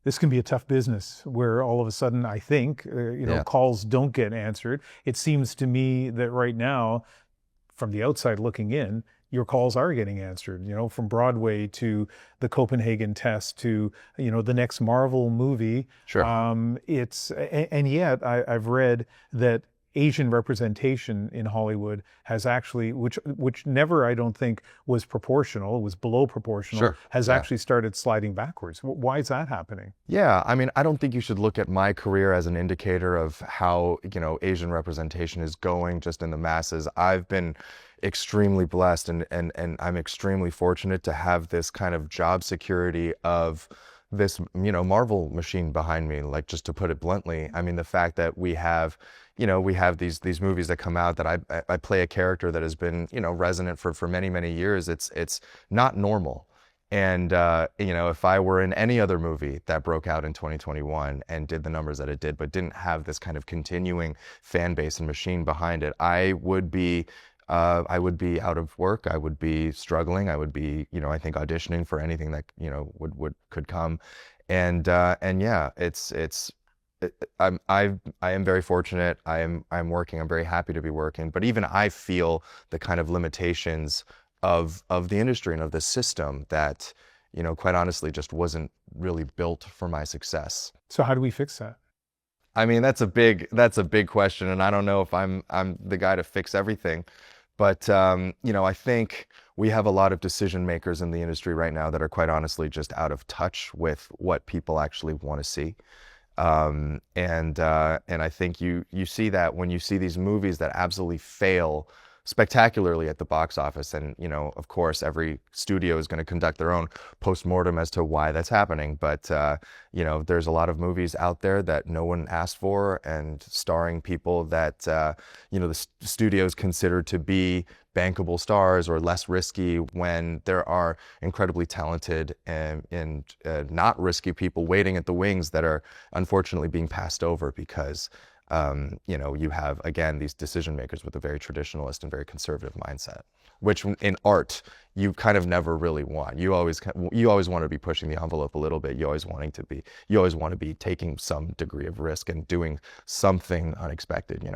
This can be a tough business where all of a sudden, I think, Yeah, calls don't get answered. It seems to me that right now, from the outside looking in, your calls are getting answered, from Broadway to the Copenhagen test to, the next Marvel movie. sure. And yet I've read that Asian representation in Hollywood has actually, which never, I don't think, was proportional, was below proportional, Sure. has Yeah. actually started sliding backwards. Why is that happening? Yeah, I mean, I don't think you should look at my career as an indicator of how, Asian representation is going just in the masses. I've been extremely blessed and I'm extremely fortunate to have this kind of job security of this, Marvel machine behind me, like just to put it bluntly. I mean, the fact that we have these movies that come out that I play a character that has been, resonant for many, many years. It's not normal. And if I were in any other movie that broke out in 2021 and did the numbers that it did, but didn't have this kind of continuing fan base and machine behind it, I would be out of work. I would be struggling. I would be, I think auditioning for anything that would could come, and yeah, I am very fortunate. I'm working. I'm very happy to be working. But even I feel the kind of limitations of the industry and of the system that, quite honestly, just wasn't really built for my success. So how do we fix that? I mean, that's a big question, and I don't know if I'm the guy to fix everything. But I think we have a lot of decision makers in the industry right now that are quite honestly just out of touch with what people actually want to see. And I think you see that when you see these movies that absolutely fail spectacularly at the box office. And of course, every studio is going to conduct their own postmortem as to why that's happening. But there's a lot of movies out there that no one asked for, and starring people that the studios consider to be bankable stars or less risky, when there are incredibly talented and not risky people waiting at the wings that are unfortunately being passed over because you have, again, these decision makers with a very traditionalist and very conservative mindset, which in art you kind of never really want. You always want to be pushing the envelope a little bit. You always want to be taking some degree of risk and doing something unexpected.